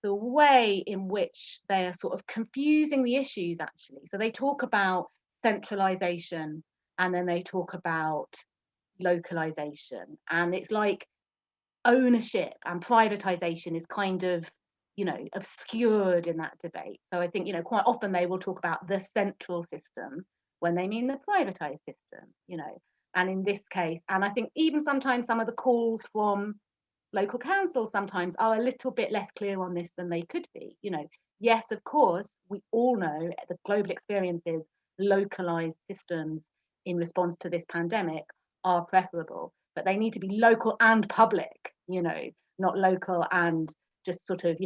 S4: the way in which they are sort of confusing the issues, actually. So they talk about centralization, and then they talk about localization, and it's like ownership and privatization is kind of obscured in that debate. So I think quite often they will talk about the central system when they mean the privatized system, and in this case, and I think even sometimes some of the calls from local councils sometimes are a little bit less clear on this than they could be. Yes, of course, we all know the global experiences, localized systems in response to this pandemic are preferable, but they need to be local and public, not local and just sort of,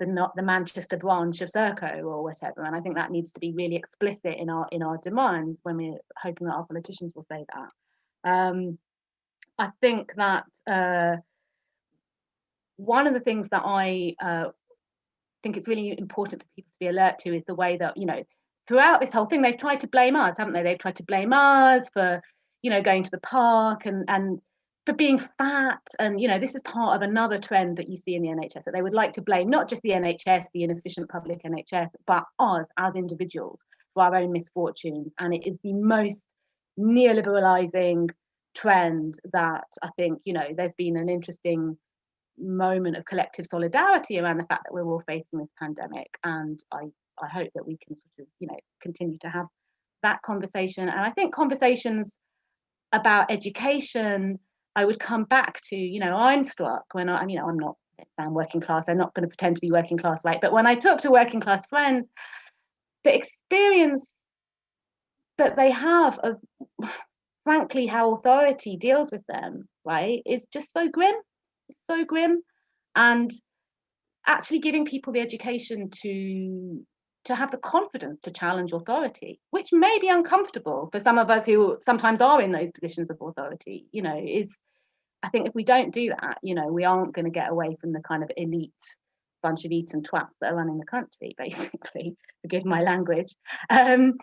S4: not the Manchester branch of Serco or whatever. And I think that needs to be really explicit in our demands when we're hoping that our politicians will say that. I think that one of the things that I think it's really important for people to be alert to is the way that, throughout this whole thing, they've tried to blame us, haven't they? They've tried to blame us for, going to the park and for being fat. And, this is part of another trend that you see in the NHS, that they would like to blame not just the NHS, the inefficient public NHS, but us as individuals for our own misfortunes. And it is the most neoliberalizing trend that I think, there's been an interesting moment of collective solidarity around the fact that we're all facing this pandemic, and I hope that we can sort of continue to have that conversation. And I think conversations about education, I would come back to, I'm struck when I'm not working class, I'm not going to pretend to be working class, right? But when I talk to working class friends, the experience that they have of frankly how authority deals with them, right, is just so grim. It's so grim. And actually giving people the education to have the confidence to challenge authority, which may be uncomfortable for some of us who sometimes are in those positions of authority, is, I think if we don't do that, we aren't going to get away from the kind of elite bunch of Eton twats that are running the country, basically, forgive my language. And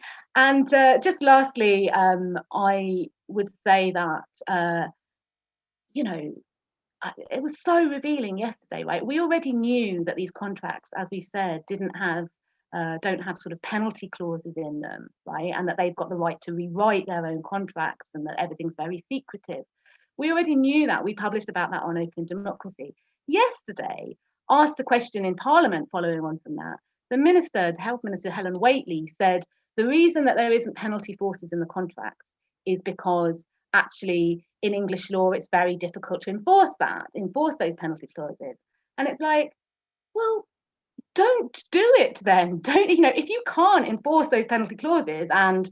S4: just lastly, I would say that, it was so revealing yesterday, right? We already knew that these contracts, as we said, don't have sort of penalty clauses in them, right? And that they've got the right to rewrite their own contracts, and that everything's very secretive. We already knew that. We published about that on Open Democracy. Yesterday, asked the question in Parliament following on from that, the Health Minister Helen Whately said the reason that there isn't penalty clauses in the contracts is because actually in English law it's very difficult to enforce those penalty clauses. And it's like, well, don't do it then. Don't, if you can't enforce those penalty clauses, and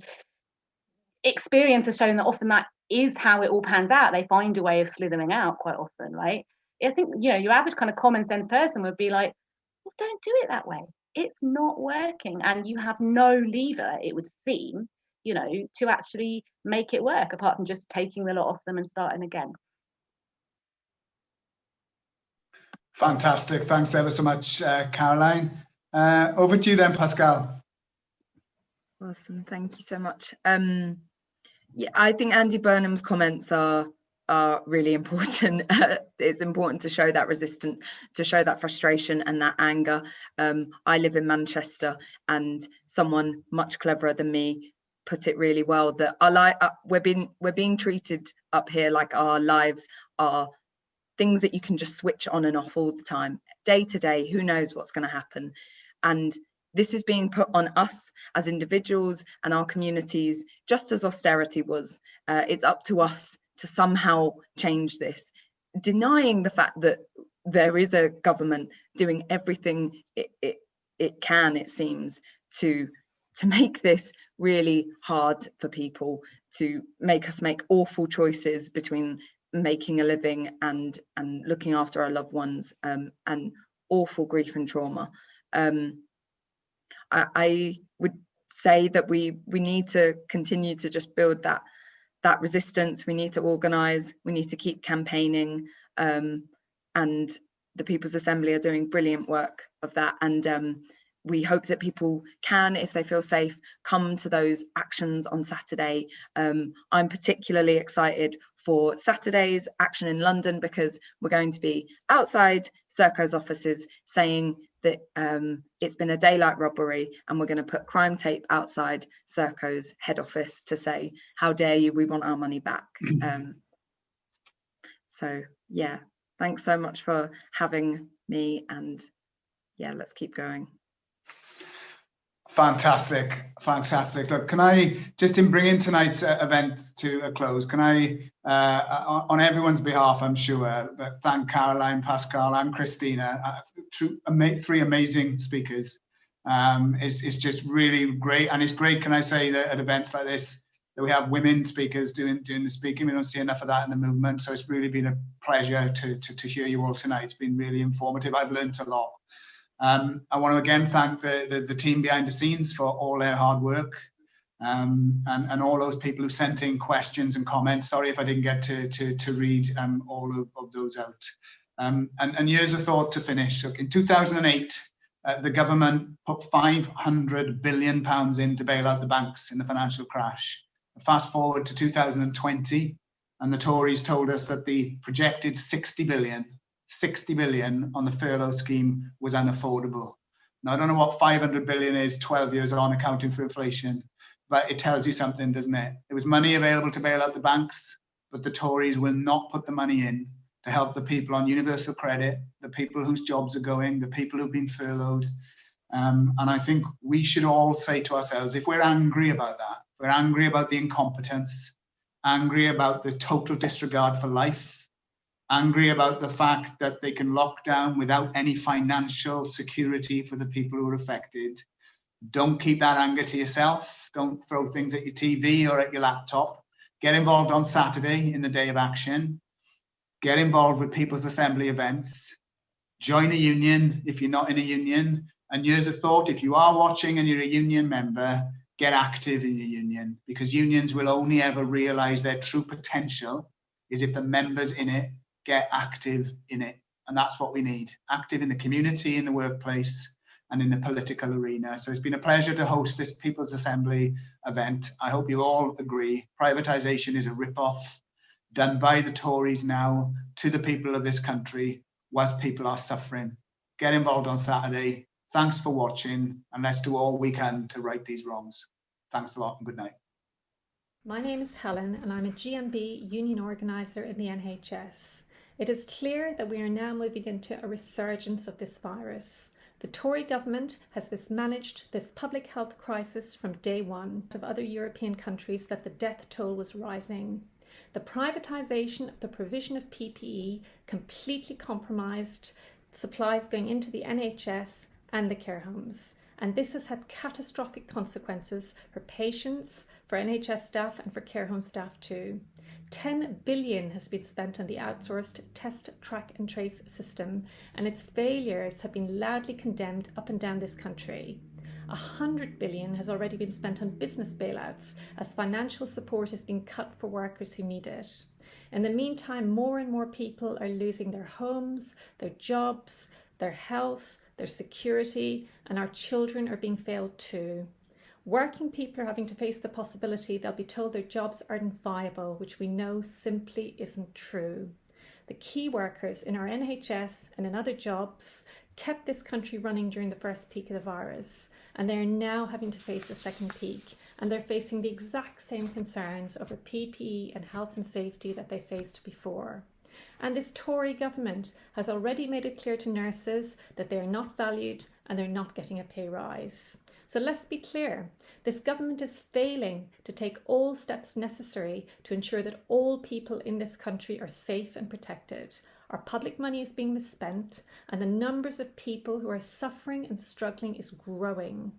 S4: experience has shown that often that is how it all pans out, they find a way of slithering out quite often, right? I think, your average kind of common sense person would be like, well, don't do it that way. It's not working. And you have no lever, it would seem, to actually make it work, apart from just taking the lot off them and starting again.
S1: Fantastic. Thanks ever so much, Caroline. Over to you then, Pascal.
S3: Awesome, thank you so much. Yeah, I think Andy Burnham's comments are really important. It's important to show that resistance, to show that frustration and that anger. I live in Manchester, and someone much cleverer than me put it really well, that we're being treated up here like our lives are things that you can just switch on and off all the time, day to day. Who knows what's going to happen? And this is being put on us as individuals and our communities, just as austerity was. It's up to us to somehow change this, denying the fact that there is a government doing everything it can, it seems, to make this really hard for people, to make us make awful choices between making a living and looking after our loved ones, and awful grief and trauma. I would say that we need to continue to just build that resistance. We need to organise, we need to keep campaigning, and the People's Assembly are doing brilliant work of that. And we hope that people can, if they feel safe, come to those actions on Saturday. I'm particularly excited for Saturday's action in London, because we're going to be outside Serco's offices saying that it's been a daylight robbery, and we're going to put crime tape outside Serco's head office to say, how dare you, we want our money back. So yeah, thanks so much for having me, and yeah, let's keep going.
S1: Fantastic. Look, can I, just in bringing tonight's event to a close, can I, on everyone's behalf, I'm sure, but thank Caroline, Pascal, and Christina, three amazing speakers. It's just really great, and it's great, can I say, that at events like this, that we have women speakers doing the speaking. We don't see enough of that in the movement, so it's really been a pleasure to hear you all tonight. It's been really informative. I've learned a lot. I want to again thank the team behind the scenes for all their hard work, and all those people who sent in questions and comments. Sorry if I didn't get to read all of those out. And here's a thought to finish. Look, in 2008, the government put £500 billion in to bail out the banks in the financial crash. Fast forward to 2020, and the Tories told us that the projected 60 billion on the furlough scheme was unaffordable. Now, I don't know what 500 billion is 12 years on, accounting for inflation, but it tells you something, doesn't it? There was money available to bail out the banks, but the Tories will not put the money in to help the people on universal credit, the people whose jobs are going, the people who've been furloughed. And I think we should all say to ourselves, if we're angry about that, we're angry about the incompetence, angry about the total disregard for life, angry about the fact that they can lock down without any financial security for the people who are affected, don't keep that anger to yourself. Don't throw things at your TV or at your laptop. Get involved on Saturday in the day of action. Get involved with People's Assembly events. Join a union if you're not in a union. And here's a thought, if you are watching and you're a union member, get active in your union, because unions will only ever realize their true potential is if the members in it get active in it. And that's what we need, active in the community, in the workplace, and in the political arena. So it's been a pleasure to host this People's Assembly event. I hope you all agree. Privatisation is a rip-off done by the Tories now to the people of this country whilst people are suffering. Get involved on Saturday. Thanks for watching, and let's do all we can to right these wrongs. Thanks a lot and good night.
S5: My name is Helen, and I'm a GMB union organiser in the NHS. It is clear that we are now moving into a resurgence of this virus. The Tory government has mismanaged this public health crisis from day one. Of other European countries that the death toll was rising. The privatisation of the provision of PPE completely compromised supplies going into the NHS and the care homes. And this has had catastrophic consequences for patients, for NHS staff and for care home staff too. 10 billion has been spent on the outsourced test, track and trace system, and its failures have been loudly condemned up and down this country. 100 billion has already been spent on business bailouts as financial support has been cut for workers who need it. In the meantime, more and more people are losing their homes, their jobs, their health, their security, and our children are being failed too. Working people are having to face the possibility they'll be told their jobs aren't viable, which we know simply isn't true. The key workers in our NHS and in other jobs kept this country running during the first peak of the virus, and they are now having to face a second peak, and they're facing the exact same concerns over PPE and health and safety that they faced before. And this Tory government has already made it clear to nurses that they are not valued and they're not getting a pay rise. So let's be clear, this government is failing to take all steps necessary to ensure that all people in this country are safe and protected. Our public money is being misspent, and the numbers of people who are suffering and struggling is growing.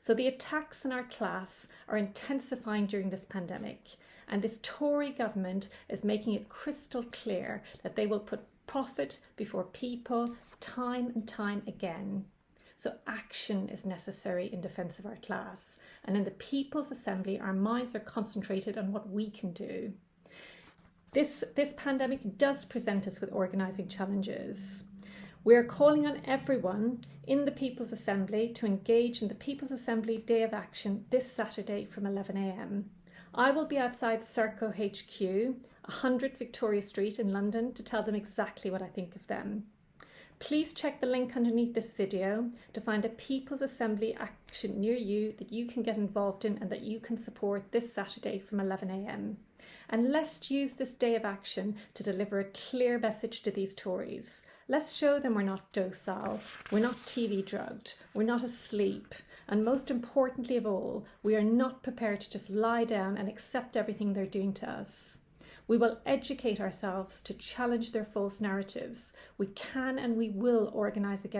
S5: So the attacks on our class are intensifying during this pandemic, and this Tory government is making it crystal clear that they will put profit before people time and time again. So action is necessary in defence of our class, and in the People's Assembly our minds are concentrated on what we can do. This pandemic does present us with organising challenges. We are calling on everyone in the People's Assembly to engage in the People's Assembly Day of Action this Saturday from 11 AM. I will be outside Serco HQ, 100 Victoria Street in London, to tell them exactly what I think of them. Please check the link underneath this video to find a People's Assembly action near you that you can get involved in and that you can support this Saturday from 11 AM. And let's use this day of action to deliver a clear message to these Tories. Let's show them we're not docile, we're not TV drugged, we're not asleep, and most importantly of all, we are not prepared to just lie down and accept everything they're doing to us. We will educate ourselves to challenge their false narratives. We can and we will organise against